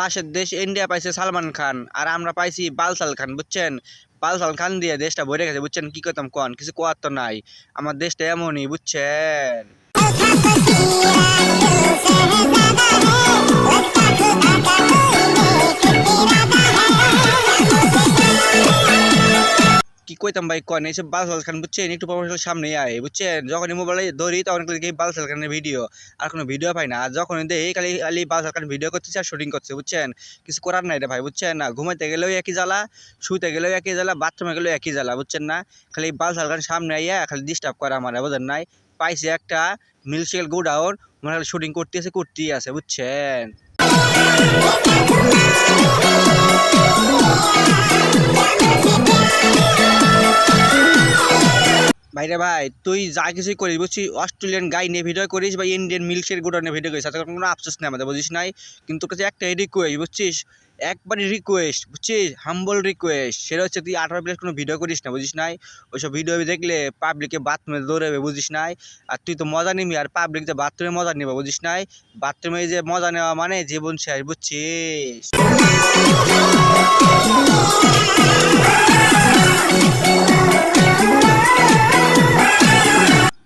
পাশের দেশ ইন্ডিয়া পাইছে সালমান খান, আর আমরা পাইছি বালসাল খান, বুঝছেন? বালসাল খান দিয়ে দেশটা ভরে গেছে, বুঝছেন? কি করতাম কন, কিছু কোয়ার তো নাই। আমার দেশটা এমনই, বুঝছেন? কি কইতাম ভাই কন, এইসব বালসাল খান, বুঝছেন? একটু প্রফেশনাল সামনে আয়, বুঝছেন? যখনই মোবাইলে ধরি তখন দেখি বালসাল খানের ভিডিও, আর কোনো ভিডিও পাই না। আর যখন দেখি খালি খালি বালসাল খান ভিডিও করতেছে আর শুটিং করছে, বুঝছেন? কিছু করার নাই রে ভাই, বুঝছেন না? ঘুমাইতে গেলেও একই জ্বালা, শুইতে গেলেও একই জ্বালা, বাথরুমে গেলেও একই জ্বালা, বুঝছেন না? খালি বালসাল খান সামনে আইয়া খালি ডিস্টার্ব করে আমার, বুঝেন নাই? পাইছে একটা মিল্কশেক গোডাউন, মানে খালি শুটিং করতেই আছে, বুঝছেন? ভাইরে ভাই, তুই যা কিছুই করিস, বুঝছিস? অস্ট্রেলিয়ান গাই নিয়ে ভিডিও করিস বা ইন্ডিয়ান মিল্কশেক গোডাউন নিয়ে ভিডিও করিস, তাতে কোনো আফসোস নেই আমাদের, বুঝিস নাই? কিন্তু তোর কাছে একটাই রিকোয়েস্ট, বুঝছিস? একবারই রিকোয়েস্ট, বুঝছিস? হাম্বল রিকোয়েস্ট, সেটা হচ্ছে তুই 18+ কোনো ভিডিও করিস না, বুঝিস নাই? ওইসব ভিডিও দেখলে পাবলিকে বাথরুমে দৌড়াবে, বুঝিস নাই? আর তুই তো মজা নিবি, আর পাবলিক যে বাথরুমে মজা নিবে, বুঝিস নাই? বাথরুমে যে মজা নেওয়া মানে জীবন শেষ, বুঝছিস?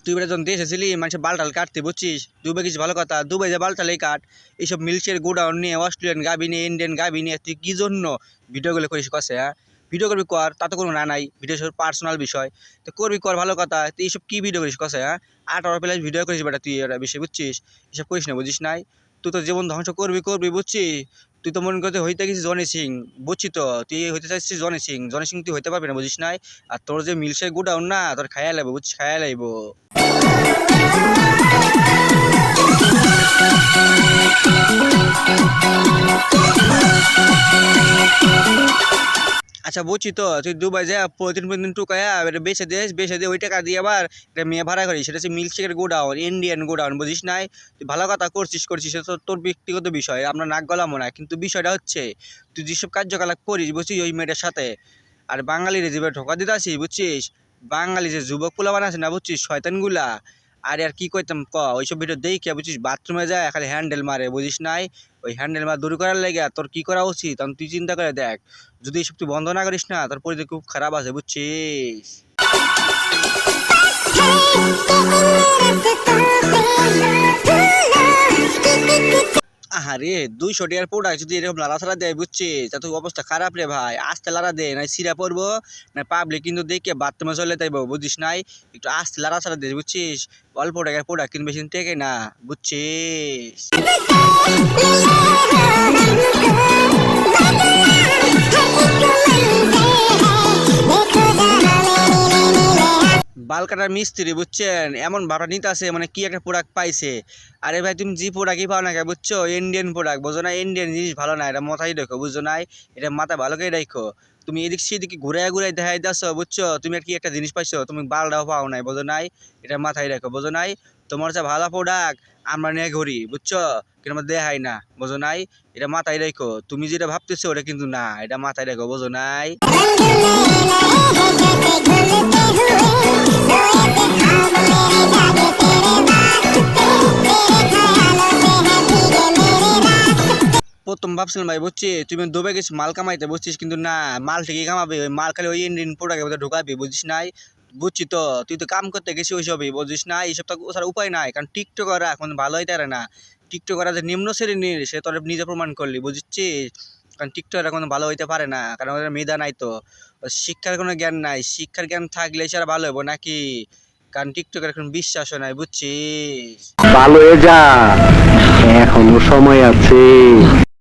তুই বেটা যখন দেশে ছিলি মানুষের বালটাল কাটতে, বুঝছিস? দুবাই কিছু ভালো কথা, দুবাই যে বালটালেই কাট। এইসব মিল্কশেক গোডাউন নিয়ে, অস্ট্রেলিয়ান গাবি নিয়ে, ইন্ডিয়ান গাবি নিয়ে তুই কি জন্য ভিডিওগুলো করিস কছে? হ্যাঁ, ভিডিও করবি কর, তা তো কোনো না নাই, ভিডিও সব পার্সোনাল বিষয়, তো করবি কর, ভালো কথা। তুই এইসব কি ভিডিও করিস কছে? হ্যাঁ, 18+ ভিডিও করিস বেটা তুই, এটা বেশি, বুঝছিস? এসব করিস না, বুঝিস নাই? তুই তো জীবন ধ্বংস করবি, বুঝছিস? তুই তো মনে করতে হইতে গেছিস জনি সিং, বুঝছি তো? তুই হইতে চাইছিস জনি সিং তুই হইতে পারবি না, বুঝিস নাই? আর তোর যে মিল্কশেক গোডাউন না, তোর খাইয়া লাগবে, বুঝছিস? খাইয়া লাগবো। আচ্ছা বুঝছি তো, তুই দুবাই যা প্রতিদিন টুকায়া বেছে দে, ওই টাকা দিয়ে আবার একটা মেয়ে ভাড়া করিস, সেটা হচ্ছে মিল্কশেকের গোডাউন, ইন্ডিয়ান গোডাউন, বুঝিস নাই? তুই ভালো কথা করছিস, সেটা তো তোর ব্যক্তিগত বিষয়, আমরা নাক গলামো না। কিন্তু বিষয়টা হচ্ছে তুই যেসব কার্যকলাপ করিস, বুঝছিস, ওই মেয়েটার সাথে, আর বাঙালির যেভাবে ঢোকা দিতে আসিস, বুঝছিস? বাঙালি যে যুবক পোলাপান আছে না, বুঝছিস, শয়তানগুলা, আর কি কইতাম ক, ওইসব ভিডিও দেখে, বুঝছিস, বাথরুমে যায় খালি হ্যান্ডেল মারে, বুঝিস নাই? ওই হ্যান্ডেল মার দূর করার লেগে তোর কি করা উচিত তখন তুই চিন্তা করে দেখ। যদি এসব তুই বন্ধ না করিস না, তোর পরিস্থিতি খুব খারাপ আছে, বুঝছিস? আহারে 200 টাকার প্রোডাক্ট যদি এরকম লাড়াছাড়া দেয়, বুঝছিস, তা তো অবস্থা খারাপ রে ভাই। আস্তে লাড়া দে, না সিরা পড়বো, না পাবলিক কিন্তু দেখে বাথরুমে চলে যাইব, বুঝিস নাই? একটু আস্তে লাড়াছাড়া দে, বুঝছিস? অল্প টাকার প্রোডাক্ট কিন্তু বেশি টেকে না, বুঝছিস? বাল কাটার মিস্ত্রি, বুঝছেন, এমন ভাড়া নিতে আছে মানে কি একটা প্রোডাক্ট পাইছে। আরে ভাই তুমি যে প্রোডাক্টই পাও না, বুঝছো, ইন্ডিয়ান প্রোডাক্ট, বুঝো না? ইন্ডিয়ান জিনিস ভালো না, এটা মাথায় রাখো, বুঝছো নাই? এটা মাথা ভালো করে রাখো। তুমি এদিক সেদিকে ঘুরাই দেখাই দাসো, বুঝছো? তুমি আর কি একটা জিনিস পাইছো, তুমি বালটাও পাও নাই, বুঝো নাই? এটা মাথায় রাখো, বুঝো নাই? তোমার হচ্ছে ভালো প্রোডাক্ট আমরা নিয়ে ঘুরি, বুঝছো, কিন্তু আমরা দেখাই না, বুঝো নাই? এটা মাথায় রাখো, তুমি যেটা ভাবতেছো ওটা কিন্তু না, এটা মাথায় রাখো, বুঝো নাই? প্রথম ভাবছিলাম ভাই, বুঝছি, তুমি দুবে গেছিস মাল কামাইতে, বুঝছিস, কিন্তু না, মাল ঠিকই কামাবে, ওই মাল খালি ওই ইন্ডিয়ান প্রোডাক্টের মধ্যে ঢুকাবি, বুঝিস নাই? বুঝছি তো, তুই তো কাম করতে গেছিস ওইসবই, বুঝিস না? এইসব তো ওছাড়া উপায় নাই, কারণ টিকটকাররা এখন ভালো হইতে পারে না। টিকটকাররা যে নিম্ন শ্রেণীর সে তোর নিজে প্রমাণ করলি, বুঝছিস? কারণ টিকটকার এখন ভালো হইতে পারে না, কারণ ওদের মেধা নাই, তো শিক্ষার কোনো জ্ঞান নাই। শিক্ষার জ্ঞান থাকলে সেটা ভালো হবো নাকি? কারণ টিকটকের এখন বিশ্বাসও নাই, বুঝছিস? ভালো হয়ে যা, এখনো সময় আছে।